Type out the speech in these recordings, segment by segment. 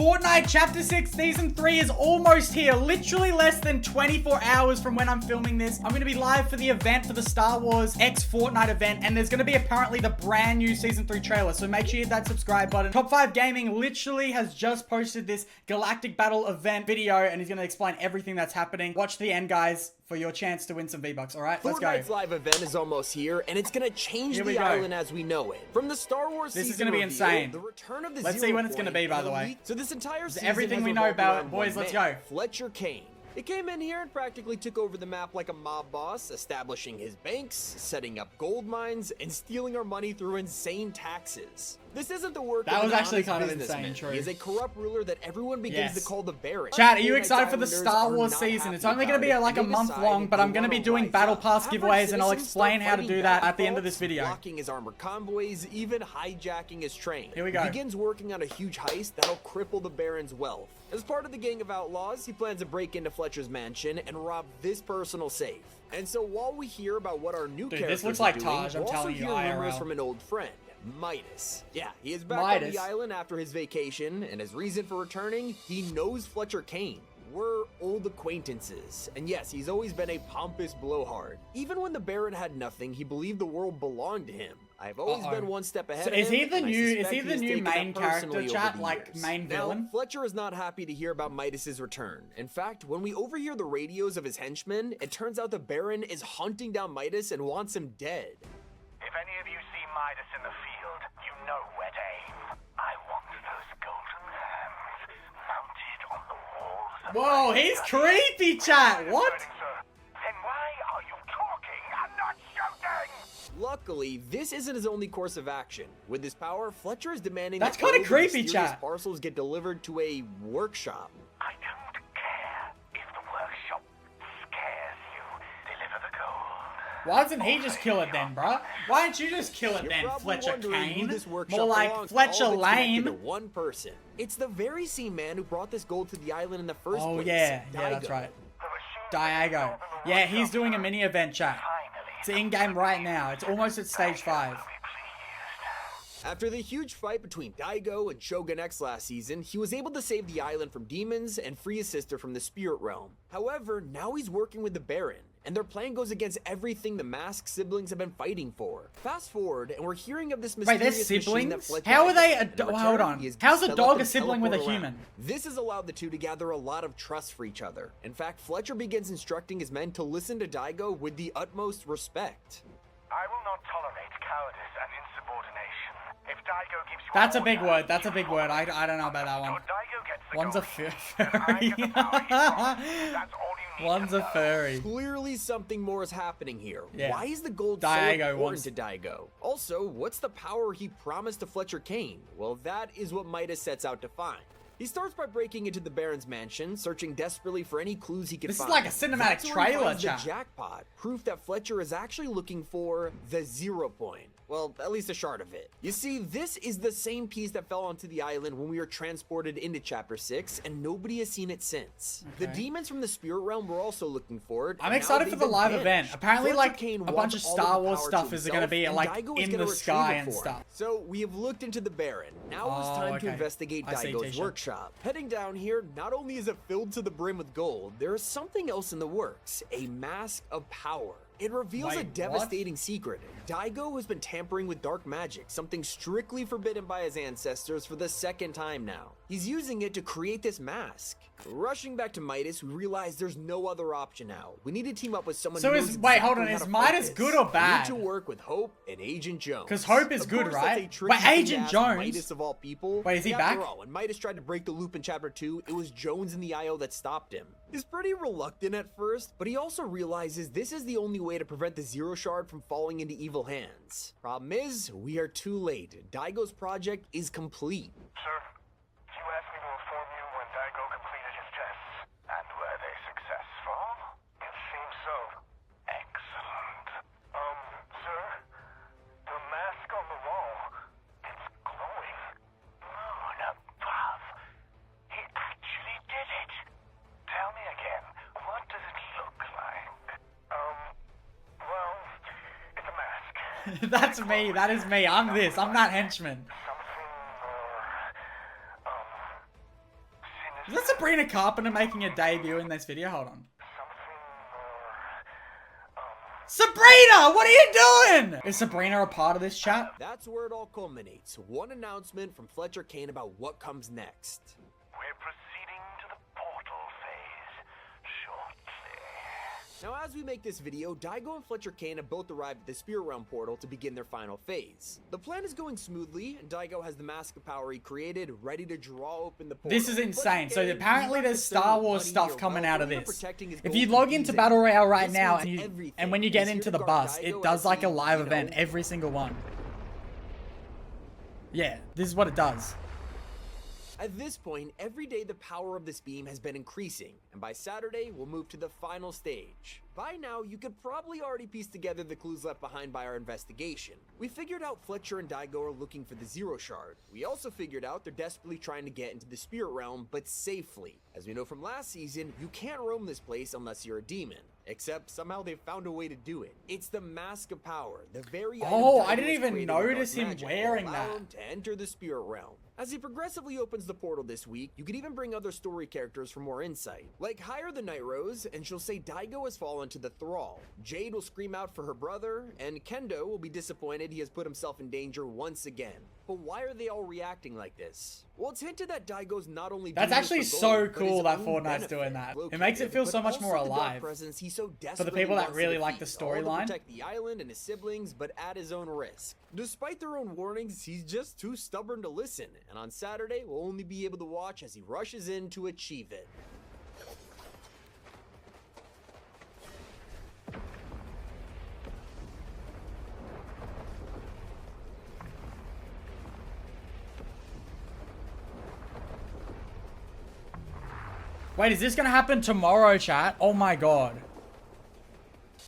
Fortnite Chapter 6 Season 3 is almost here. Literally less than 24 hours from when I'm filming this. I'm going to be live for the event for the Star Wars X Fortnite event. And there's going to be apparently the brand new Season 3 trailer. So make sure you hit that subscribe button. Top 5 Gaming literally has just posted this Galactic Battle event video. And he's going to explain everything that's happening. Watch the end, guys, for your chance to win some V-Bucks. All right, let's go. Fortnite's live event is almost here, and it's going to change the island as we know it. From the Star Wars this season is going to be insane. The return of the let's see when it's going to be, by the way. So this entire season everything we know about it. Boys, let's go. Fletcher Kane. He came in here and practically took over the map like a mob boss, establishing his banks, setting up gold mines, and stealing our money through insane taxes. This isn't the work that of was actually kind of insane. True. He is a corrupt ruler that everyone begins to call the Baron. Chat, are you excited for the Star Wars season? It's only going to be like a month long, but I'm going to be doing Battle Pass giveaways, and I'll explain how to do that at the end of this video. Blocking his armored convoys, even hijacking his train. Here we go. He begins working on a huge heist that'll cripple the Baron's wealth. As part of the gang of outlaws, he plans to break into Fletcher's mansion and rob this personal safe. And so while we hear about what our new characters this looks like are doing, Taj, I'm we'll telling also you, hear rumors IRL. from an old friend, Midas. Yeah, he is back on the island after his vacation, and his reason for returning, he knows Fletcher Kane. We're old acquaintances, and yes, he's always been a pompous blowhard. Even when the Baron had nothing, he believed the world belonged to him. I've always been one step ahead of him. Is he the new main character, chat, like main villain? Now, Fletcher is not happy to hear about Midas's return. In fact, when we overhear the radios of his henchmen, it turns out the Baron is hunting down Midas and wants him dead. If any of you see Midas in the field, you know where to aim. I want those golden hands mounted on the walls. Whoa, he's creepy, chat. What? Then why are you talking and not shouting? Luckily, this isn't his only course of action. With his power, Fletcher is demanding that's that kind of creepy, mysterious chat. parcels get delivered to a workshop. I don't care if the workshop scares you. Deliver the gold. Why doesn't he just kill it then, bruh? Why don't you just kill it then, Fletcher Kane? More like Fletcher Lame. One person. It's the very same man who brought this gold to the island in the first place. Oh yeah, that's right. Daigo. Yeah, he's doing a mini event, chat. It's in-game right now. It's almost at stage 5. After the huge fight between Daigo and Shogun X last season, he was able to save the island from demons and free his sister from the spirit realm. However, now he's working with the Baron, and their plan goes against everything the Mask siblings have been fighting for. Fast forward, and we're hearing of this mysterious machine that Fletcher... How are they hold on. How's a dog a sibling with a human? This has allowed the two to gather a lot of trust for each other. In fact, Fletcher begins instructing his men to listen to Daigo with the utmost respect. I will not tolerate cowardice and insubordination. If Daigo gives you that's a big word. That's a big word. I don't know about that one. One's a furry. One's a furry. Clearly something more is happening here. Yeah. Why is the gold so important to Daigo? Also, what's the power he promised to Fletcher Kane? Well, that is what Midas sets out to find. He starts by breaking into the Baron's mansion, searching desperately for any clues he can find. This is like a cinematic trailer, chat. The jackpot, proof that Fletcher is actually looking for the 0 point. Well, at least a shard of it. You see, this is the same piece that fell onto the island when we were transported into Chapter 6, and nobody has seen it since. The demons from the spirit realm were also looking for it. I'm excited for the live event. Apparently, like, a bunch of Star Wars stuff is going to be, like, in the sky and stuff. So, we have looked into the Baron. Now it's time to investigate Daigo's workshop. Heading down here, not only is it filled to the brim with gold, there is something else in the works. A mask of power. It reveals a devastating secret. Daigo has been tampering with dark magic, something strictly forbidden by his ancestors for the 2nd time now. He's using it to create this mask. Rushing back to Midas, we realize there's no other option now. We need to team up with someone who knows exactly hold on, is Midas good or bad? We need to work with Hope and Agent Jones. Because Hope is good, right? Wait, Agent Jones? Midas of all people. Wait, is he back? After all, when Midas tried to break the loop in Chapter 2, it was Jones and the IO that stopped him. He's pretty reluctant at first, but he also realizes this is the only way to prevent the Zero Shard from falling into evil hands. Problem is, we are too late. Daigo's project is complete. Sir, you asked me to inform you when Daigo completed his tests. And were they successful? It seems so. Excellent. Sir, the mask on the wall, it's glowing. Moon above. He actually did it. Tell me again, what does it look like? Well, it's a mask. That's me. That is me. I'm this. I'm that henchman. Something more, Is that Sabrina Carpenter making a debut in this video? Hold on. Sabrina, what are you doing? Is Sabrina a part of this chat? That's where it all culminates. One announcement from Fletcher Kane about what comes next. We're proceeding to the portal phase shortly. Now, as we make this video, Daigo and Fletcher Kane have both arrived at the Spirit Realm portal to begin their final phase. The plan is going smoothly, and Daigo has the mask of power he created ready to draw open the portal. This is insane. So apparently there's Star Wars stuff coming out of this. If you gold log from into Beezing, Battle Royale right this now means and everything. when you get He's into here the to guard bus, Daigo it does as like a he, live you know, event, every single one. Yeah, this is what it does. At this point, every day the power of this beam has been increasing, and by Saturday, we'll move to the final stage. By now, you could probably already piece together the clues left behind by our investigation. We figured out Fletcher and Daigo are looking for the Zero Shard. We also figured out they're desperately trying to get into the Spirit Realm, but safely. As we know from last season, you can't roam this place unless you're a demon. Except somehow they've found a way to do it. It's the Mask of Power, the very item Oh, Daigo I didn't has even created with notice dark him magic wearing to allow that. him to enter the Spirit Realm. As he progressively opens the portal this week, you could even bring other story characters for more insight. Like hire the Night Rose, and she'll say Daigo has fallen to the thrall. Jade will scream out for her brother, and Kendo will be disappointed he has put himself in danger once again. But why are they all reacting like this? Well, it's hinted that Daigo's not only That's doing this actually for so gold, but his cool that own Fortnite's benefit. doing that. It Located, makes it feel so but much more also the dark alive. presence he so For the desperately people that wants to really like the defeat, all to storyline. protect the island and his siblings, but at his own risk. Despite their own warnings, he's just too stubborn to listen, and on Saturday, we'll only be able to watch as he rushes in to achieve it. Wait, is this gonna happen tomorrow, chat? Oh my god.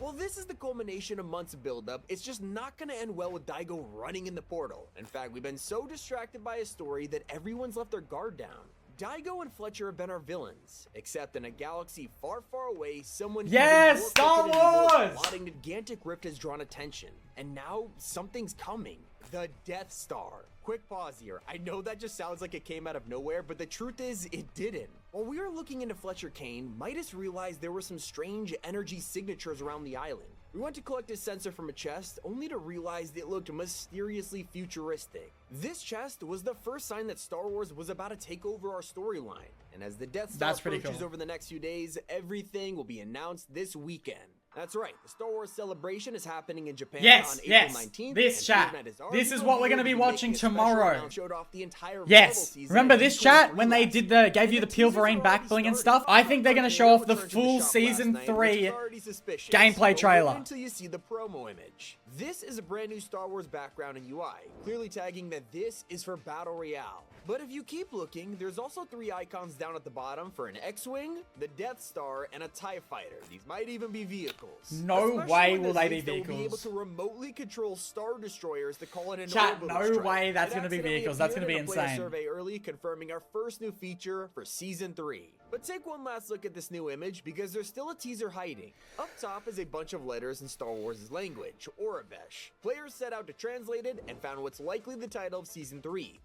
Well, this is the culmination of months of buildup. It's just not gonna end well with Daigo running in the portal. In fact, we've been so distracted by his story that everyone's left their guard down. Daigo and Fletcher have been our villains, except in a galaxy far, far away, someone Yes, even more Star crooked and evil is Wars! plotting a gigantic rift has drawn attention, and now something's coming. The Death Star. Quick pause here. I know that just sounds like it came out of nowhere, but the truth is, it didn't. While we were looking into Fletcher Kane, Midas realized there were some strange energy signatures around the island. We went to collect his sensor from a chest, only to realize it looked mysteriously futuristic. This chest was the first sign that Star Wars was about to take over our storyline. And as the Death Star That's pretty approaches cool. over the next few days, everything will be announced this weekend. That's right, the Star Wars celebration is happening in Japan Yes, on April yes. 19th. This and chat. Fortnite is already This is what we're gonna be making watching a special tomorrow. round, showed off the entire Marvel Yes. season Remember and this equals chat when they relaxed. did the gave you the And teasers Pilverine are back already bling and started. stuff? I think they're gonna show off the Returned to full shop season last night, 3 which is already suspicious. gameplay But wait trailer. until you see the promo image. This is a brand new Star Wars background and UI, clearly tagging that this is for Battle Royale. But if you keep looking, there's also 3 icons down at the bottom for an X-Wing, the Death Star, and a TIE Fighter. These might even be vehicles. No Especially way when will there's they be leaks that will be able vehicles. to remotely control Star Destroyers to call it an Chat, orbital no strike. way that's It gonna be accidentally vehicles. That's gonna appeared be in a player insane. survey early, confirming our first new feature for Season 3. But take one last look at this new image because there's still a teaser hiding. Up top is a bunch of letters in Star Wars' language, Orabesh. Players set out to translate it and found what's likely the title of Season 3,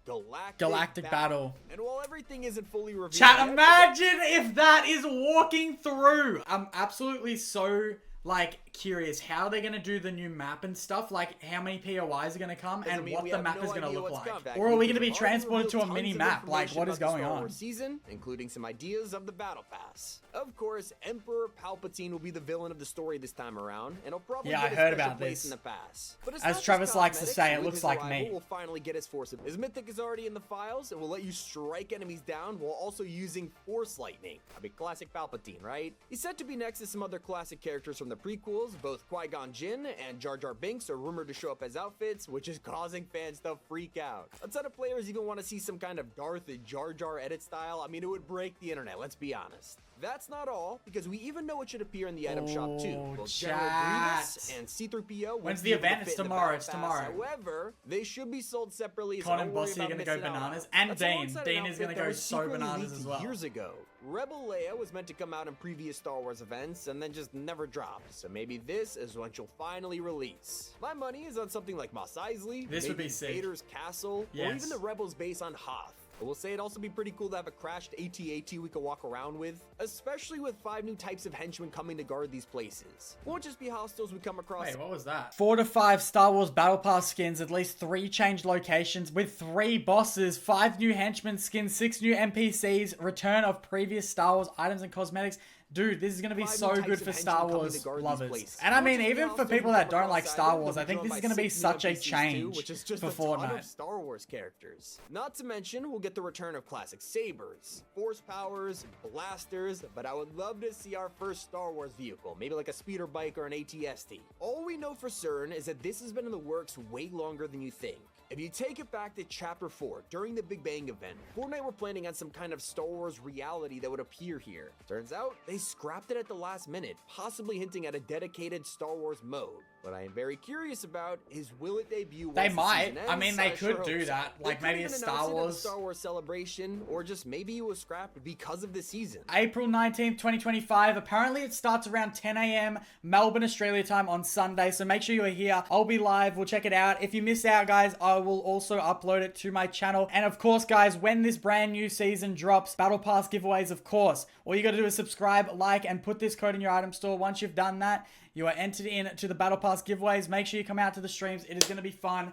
Galactic Battle. And while everything isn't fully revealed Chat, yet, imagine if that is walking through. I'm absolutely so, like, curious how they're gonna do the new map and stuff, like how many POIs are gonna come and we what the have map no is gonna idea look what's like. coming. Or are we gonna be We've already transported to a revealed mini tons of map? Like, information what is about the going Star on? Wars season, including some ideas of the Battle Pass. Of course, Emperor Palpatine will be the villain of the story this time around, and he'll probably Yeah, get I a heard special about place this. in the pass. But it's As not just Travis likes to cosmetics. say, it With looks his like arrival, me. We'll finally get his force. His mythic is already in the files, and will let you strike enemies down while also using Force Lightning. I mean, classic Palpatine, right? He's said to be next to some other classic characters from the prequels. Both Qui-Gon Jinn and Jar Jar Binks are rumored to show up as outfits, which is causing fans to freak out. A ton of players even want to see some kind of Darth and Jar Jar edit style. I mean, it would break the internet, let's be honest. That's not all, because we even know it should appear in the item shop too. Oh, Both General chat. Grievous and C-3PO won't When's be the able to event? fit It's in the tomorrow, Battle it's Pass. tomorrow. However, they should be sold separately. Con so and don't worry Bossy are about gonna go missing out on bananas. it. And That's Dane. alongside an Dane is outfit gonna that go was so secretly bananas leaked as well. Years ago, Rebel Leia was meant to come out in previous Star Wars events and then just never dropped. So maybe this is when she'll finally release. My money is on something like Mos Eisley, This would maybe be sick. Vader's castle, or Yes. even the Rebels base on Hoth. I will say it'd also be pretty cool to have a crashed AT-AT we could walk around with, especially with 5 new types of henchmen coming to guard these places. Won't just be hostiles we come across. Wait, what was that? 4 to 5 Star Wars Battle Pass skins, at least 3 changed locations with 3 bosses, 5 new henchmen skins, 6 new NPCs, return of previous Star Wars items and cosmetics. Dude, this is going to be so good for Star Wars lovers. And I mean, even for people that don't like Star Wars, I think this is going to be such a change for Fortnite. Star Wars characters. Not to mention, we'll get the return of classic sabers, force powers, blasters, but I would love to see our first Star Wars vehicle, maybe like a speeder bike or an AT-ST. All we know for certain is that this has been in the works way longer than you think. If you take it back to Chapter 4, during the Big Bang event, Fortnite were planning on some kind of Star Wars reality that would appear here. Turns out, they scrapped it at the last minute, possibly hinting at a dedicated Star Wars mode. What I am very curious about is, will it debut once They the might. season ends? I mean, they sure could do hope so. that. They Like could maybe even a Star announce it at Wars. the Star Wars celebration, or just maybe it was scrapped because of the season. April 19th, 2025. Apparently it starts around 10 a.m. Melbourne, Australia time on Sunday. So make sure you are here. I'll be live. We'll check it out. If you miss out, guys, I will also upload it to my channel. And of course, guys, when this brand new season drops, Battle Pass giveaways, of course. All you got to do is subscribe, like, and put this code in your item store. Once you've done that, you are entered in to the Battle Pass giveaways. Make sure you come out to the streams. It is going to be fun.